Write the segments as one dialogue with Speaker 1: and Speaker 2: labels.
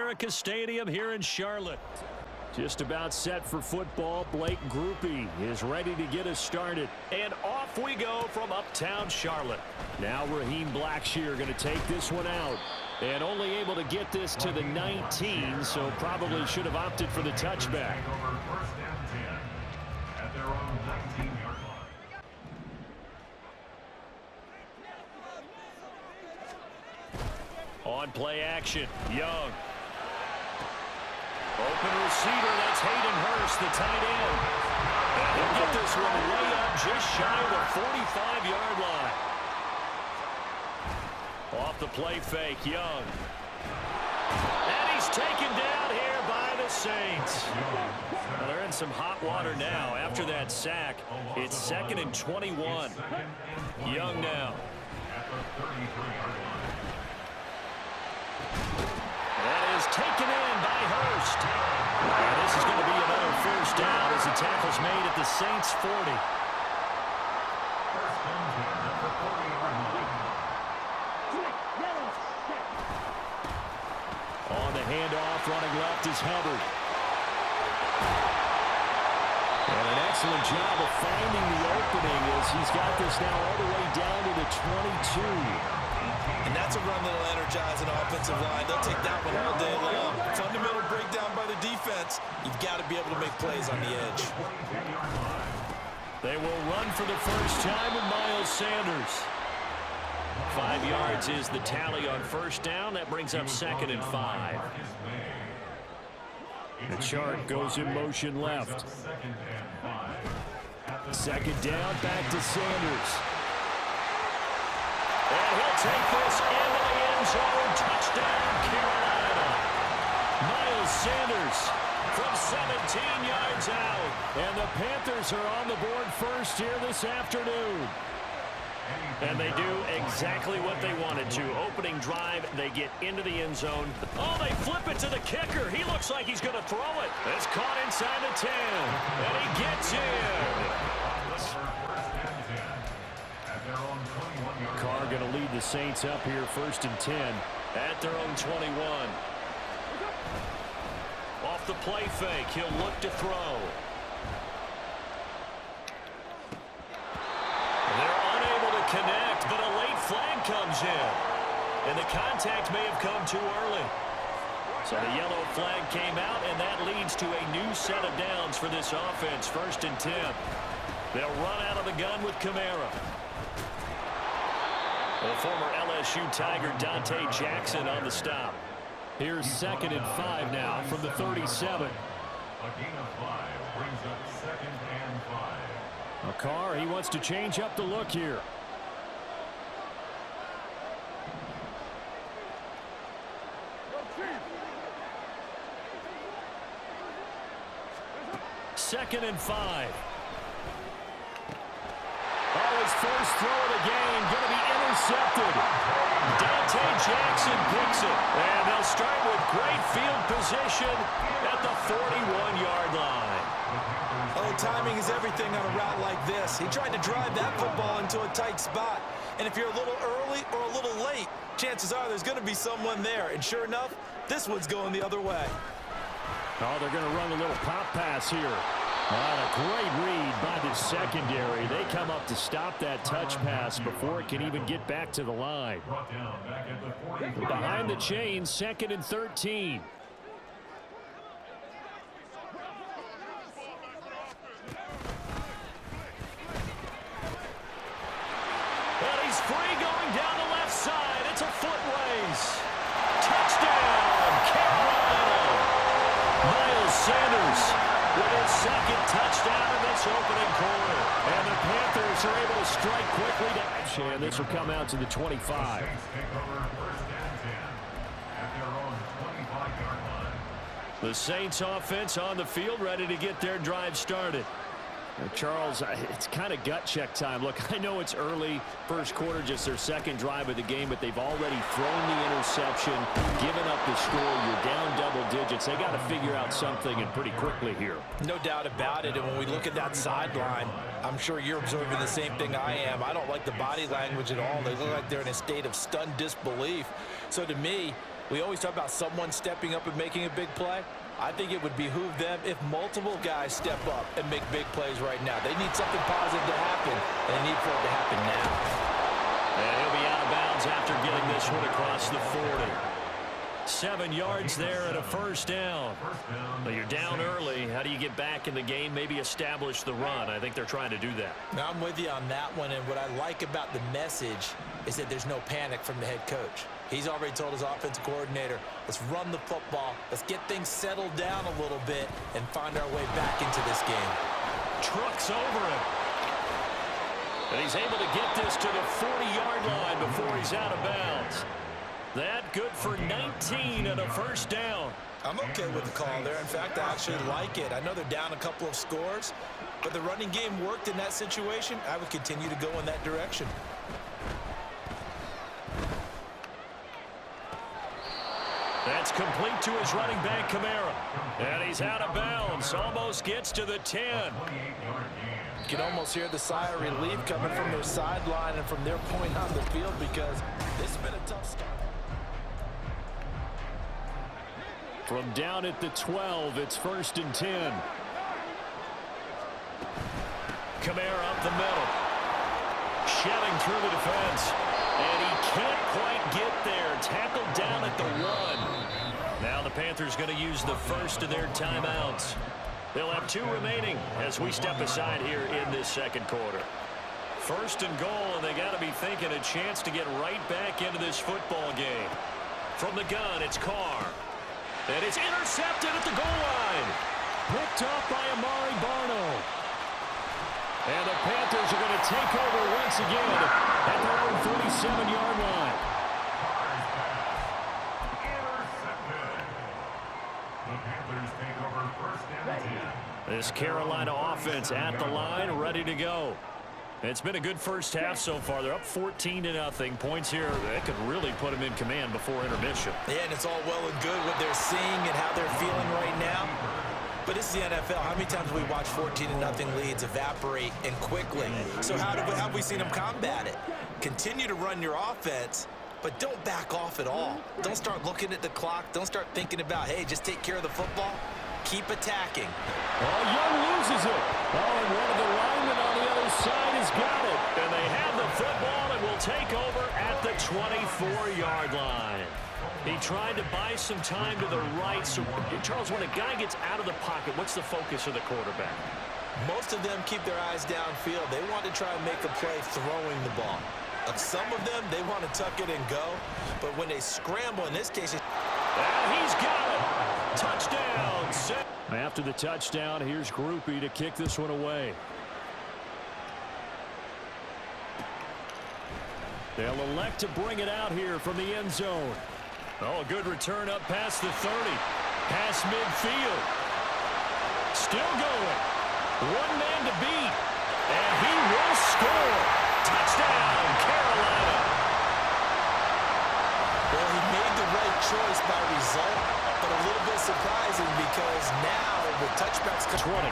Speaker 1: America Stadium here in Charlotte. Just about set for football. Blake Groupie is ready to get us started. And off we go from uptown Charlotte. Now Raheem Blackshear going to take this one out. And only able to get this to the 19, so probably should have opted for the touchback. On play action, Young. Open receiver, that's Hayden Hurst, the tight end. And he'll get this one way up just shy of the 45-yard line. Off the play fake, Young. And he's taken down here by the Saints. Well, they're in some hot water now. After that sack, it's 2nd and 21. Young now. That is taken in by Hurst. And this is going to be another first down as the tackle's made at the Saints' 40. On the handoff, running left is Hubbard. And an excellent job of finding the opening as he's got this now all the way down to the 22.
Speaker 2: And that's a run that'll energize an offensive line. They'll take that one all day long. Fundamental breakdown by the defense. You've got to be able to make plays on the edge.
Speaker 1: They will run for the first time with Miles Sanders. 5 yards is the tally on first down. That brings up 2nd and 5. The chart goes in motion left. 2nd down, back to Sanders. And he'll take this into the end zone. Touchdown, Carolina. Miles Sanders from 17 yards out. And the Panthers are on the board first here this afternoon. And they do exactly what they wanted to. Opening drive, they get into the end zone. Oh, they flip it to the kicker. He looks like he's going to throw it. It's caught inside the 10. And he gets in. Carr going to lead the Saints up here 1st and 10 at their own 21. Off the play fake, he'll look to throw. They're unable to connect, but a late flag comes in. And the contact may have come too early. So the yellow flag came out, and that leads to a new set of downs for this offense, 1st and 10. They'll run out of the gun with Kamara. The former LSU Tiger Dante Jackson on the stop. Here's 2nd and 5 now from the 37. Carr, he wants to change up the look here. Second and 5. Oh, his first throw of the game going to be intercepted. Dante Jackson picks it. And they'll start with great field position at the 41-yard line.
Speaker 2: Oh, timing is everything on a route like this. He tried to drive that football into a tight spot. And if you're a little early or a little late, chances are there's going to be someone there. And sure enough, this one's going the other way.
Speaker 1: Oh, they're going to run a little pop pass here. A great read by the secondary. They come up to stop that touch pass before it can even get back to the line. Behind the chains, 2nd and 13. And he's free going down the left side. It's a foot race. Touchdown, Carolina. Miles Sanders with his 2nd touchdown in this opening quarter. And the Panthers are able to strike quickly. And this will come out to the 25. The Saints offense on the field ready to get their drive started. Charles, it's kind of gut check time. Look, I know it's early, first quarter, just their 2nd drive of the game, but they've already thrown the interception, given up the score. You're down double digits. They got to figure out something, and pretty quickly here.
Speaker 2: No doubt about it. And when we look at that sideline, I'm sure you're observing the same thing I am. I don't like the body language at all. They look like they're in a state of stunned disbelief. So to me, We always talk about someone stepping up and making a big play. I think it would behoove them if multiple guys step up and make big plays right now. They need something positive to happen, and they need for it to happen now.
Speaker 1: And he'll be out of bounds after getting this one across the 40. 7 yards there and a first down. But you're down early. How do you get back in the game? Maybe establish the run. I think they're trying to do that.
Speaker 2: Now, I'm with you on that one, and what I like about the message is that there's no panic from the head coach. He's already told his offensive coordinator, let's run the football, let's get things settled down a little bit and find our way back into this game.
Speaker 1: Trucks over him. And he's able to get this to the 40-yard line before he's out of bounds. That good for 19 and a first down.
Speaker 2: I'm okay with the call there. In fact, I actually like it. I know they're down a couple of scores, but the running game worked in that situation. I would continue to go in that direction.
Speaker 1: That's complete to his running back, Kamara. And he's out of bounds. Almost gets to the 10.
Speaker 2: You can almost hear the sigh of relief coming from their sideline and from their point on the field because this has been a tough start.
Speaker 1: From down at the 12, it's 1st and 10. Kamara up the middle. Shelling through the defense. And he can't quite get there. Tackled down at the 1. Now the Panthers going to use the first of their timeouts. They'll have 2 remaining as we step aside here in this second quarter. 1st and goal, and they got to be thinking a chance to get right back into this football game. From the gun, it's Carr. And it's intercepted at the goal line. Picked off by Amari Barno. And the Panthers are going to take over once again at their own 37-yard line. This Carolina offense at the line, ready to go. It's been a good first half so far. They're up 14-0. Points here that could really put them in command before intermission.
Speaker 2: Yeah, and it's all well and good what they're seeing and how they're feeling right now. But this is the NFL. How many times have we watched 14-0 leads evaporate and quickly? So how have we seen them combat it? Continue to run your offense, but don't back off at all. Don't start looking at the clock. Don't start thinking about, hey, just take care of the football. Keep attacking.
Speaker 1: Oh, Young loses it. Oh, and one of the linemen on the other side has got it. And they have the football and will take over at the 24-yard line. He tried to buy some time to the right. So, Charles, when a guy gets out of the pocket, what's the focus of the quarterback?
Speaker 2: Most of them keep their eyes downfield. They want to try and make a play throwing the ball. Some of them, they want to tuck it and go. But when they scramble, in this case,
Speaker 1: and he's got it. Touchdown. After the touchdown, here's Groupie to kick this one away. They'll elect to bring it out here from the end zone. Oh, a good return up past the 30. Past midfield. Still going. One man to beat. And he will score. Touchdown, Carolina.
Speaker 2: Well, he made the right choice by result, but a little bit surprising because now the touchbacks come
Speaker 1: 20.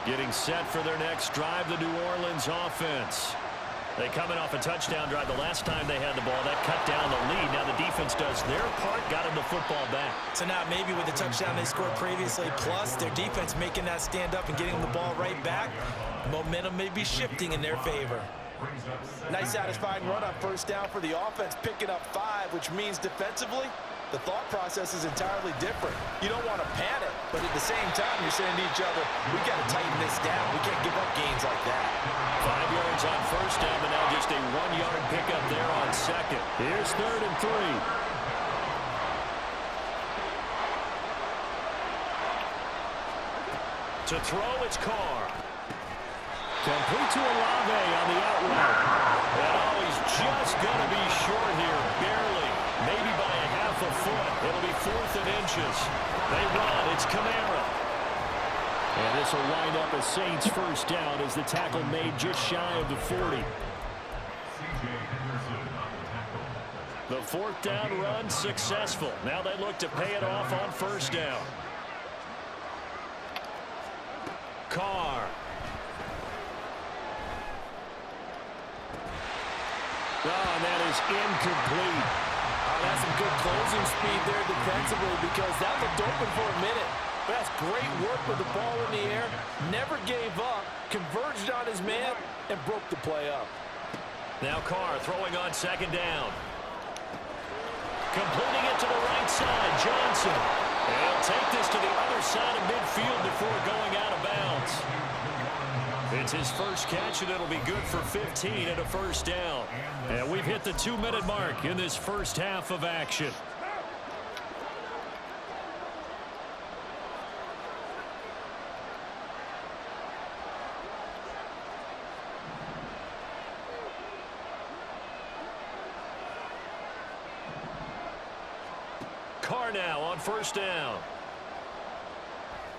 Speaker 1: Getting set for their next drive, the New Orleans offense. They coming off a touchdown drive the last time they had the ball. That cut down the lead. Now the defense does their part, got him the football back.
Speaker 2: So now maybe with the touchdown they scored previously, plus their defense making that stand up and getting the ball right back, momentum may be shifting in their favor. Nice satisfying run on first down for the offense, picking up 5, which means defensively, the thought process is entirely different. You don't want to panic, but at the same time, you're saying to each other, we got to tighten this down. We can't give up gains like that.
Speaker 1: 5 yards on first down, but now just a 1-yard pickup there on second. Here's 3rd and 3. To throw, it's Carr. Complete to Olave on the out route. And oh, he's just going to be short here, barely. Maybe by a half a foot. It'll be 4th and inches. They run. It's Kamara. And this will wind up a Saints first down as the tackle made just shy of the 40. The 4th down run successful. Now they look to pay it off on first down. Carr. Oh, and that is incomplete.
Speaker 2: That's some good closing speed there defensively because that looked open for a minute. But that's great work with the ball in the air. Never gave up, converged on his man, and broke the play up.
Speaker 1: Now Carr throwing on second down. Completing it to the right side, Johnson. And he'll take this to the other side of midfield before going out of bounds. It's his first catch, and it'll be good for 15 and a first down. And we've hit the 2-minute mark in this first half of action. Carr now on first down.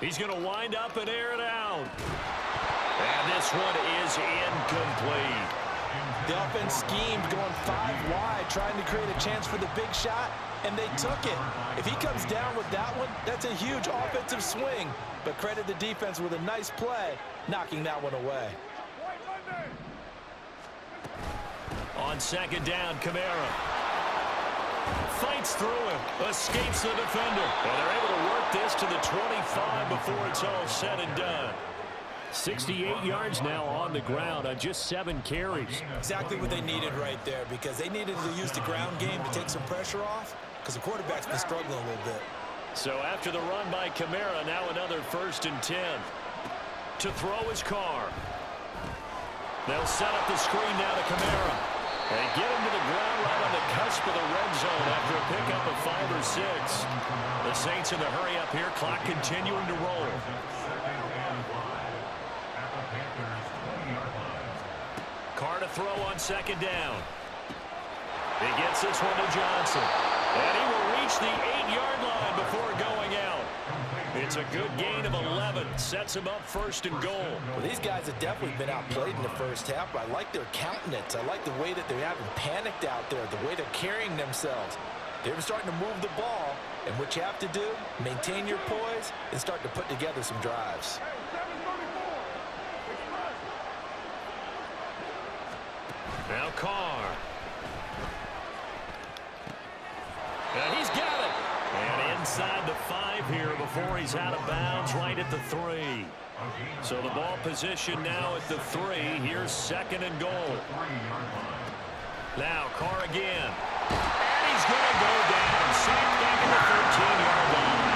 Speaker 1: He's going to wind up and air it out. And this one is incomplete.
Speaker 2: The offense schemed going 5 wide, trying to create a chance for the big shot, and they took it. If he comes down with that one, that's a huge offensive swing. But credit the defense with a nice play, knocking that one away.
Speaker 1: On second down, Kamara fights through him, escapes the defender. And they're able to work this to the 25 before it's all said and done. 68 yards now on the ground on just 7 carries.
Speaker 2: Exactly what they needed right there, because they needed to use the ground game to take some pressure off, because the quarterback's been struggling a little bit.
Speaker 1: So after the run by Kamara, now another 1st and 10. To throw his Carr. They'll set up the screen now to Kamara. They get him to the ground right on the cusp of the red zone after a pickup of 5 or 6. The Saints in the hurry up here, clock continuing to roll. Carr to throw on second down. He gets this one to Johnson. And he will reach the 8-yard line before going out. It's a good gain of 11. Sets him up 1st and goal.
Speaker 2: Well, these guys have definitely been outplayed in the first half. I like their countenance. I like the way that they haven't panicked out there, the way they're carrying themselves. They're starting to move the ball. And what you have to do, maintain your poise and start to put together some drives.
Speaker 1: Now Carr. And he's got it. And inside the 5 here before he's out of bounds right at the 3. So the ball position now at the 3. Here's 2nd and goal. Now Carr again. And he's going to go down. Sacked back at the 13-yard line.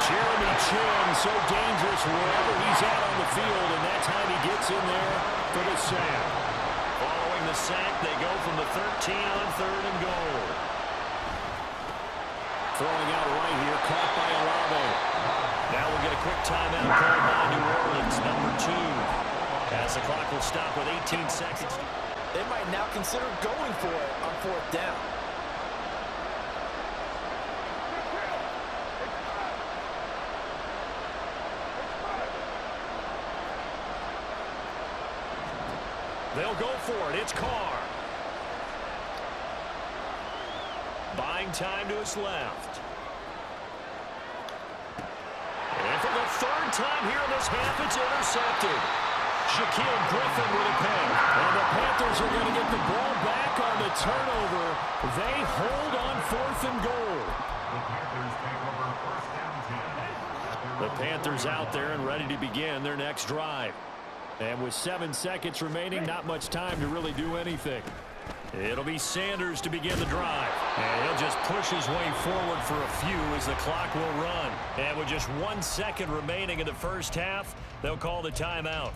Speaker 1: Jeremy Chin so dangerous wherever he's at on the field, and that time he gets in there for the sack. Following the sack, they go from the 13 on 3rd and goal. Throwing out right here, caught by Olave. Now we'll get a quick timeout called by New Orleans, number 2. As the clock will stop with 18 seconds.
Speaker 2: They might now consider going for it on 4th down.
Speaker 1: They'll go for it. It's Carr. Buying time to his left. And for the 3rd time here in this half, it's intercepted. Shaquille Griffin with a pick. And the Panthers are going to get the ball back on the turnover. They hold on 4th and goal. The Panthers out there and ready to begin their next drive. And with 7 seconds remaining, not much time to really do anything. It'll be Sanders to begin the drive. And he'll just push his way forward for a few as the clock will run. And with just 1 second remaining in the first half, they'll call the timeout.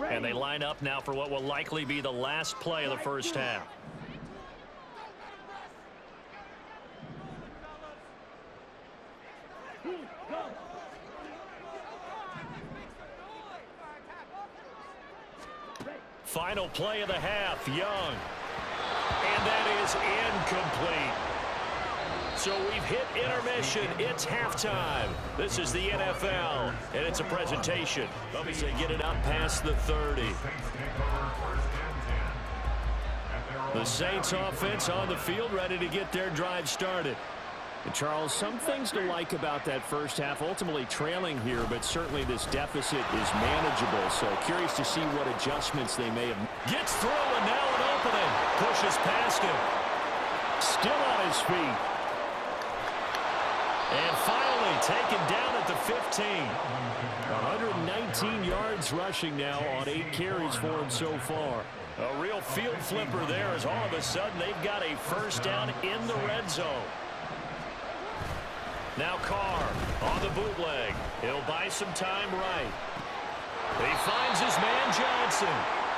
Speaker 1: And they line up now for what will likely be the last play of the first half. Final play of the half, Young. And that is incomplete. So we've hit intermission. It's halftime. This is the NFL, and it's a presentation. Let me say, get it up past the 30. The Saints offense on the field, ready to get their drive started. And Charles, some things to like about that first half. Ultimately trailing here, but certainly this deficit is manageable. So curious to see what adjustments they may have. Gets through and now an opening. Pushes past him. Still on his feet. And finally taken down at the 15. 119 yards rushing now on 8 carries for him so far. A real field flipper there as all of a sudden they've got a first down in the red zone. Now Carr on the bootleg. He'll buy some time right. He finds his man Johnson.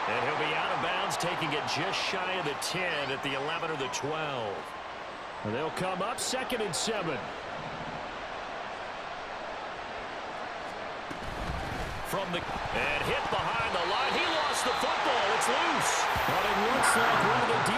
Speaker 1: And he'll be out of bounds, taking it just shy of the 10 at the 11 or the 12. And they'll come up 2nd and 7. And hit behind the line. He lost the football. It's loose. But it looks like one of the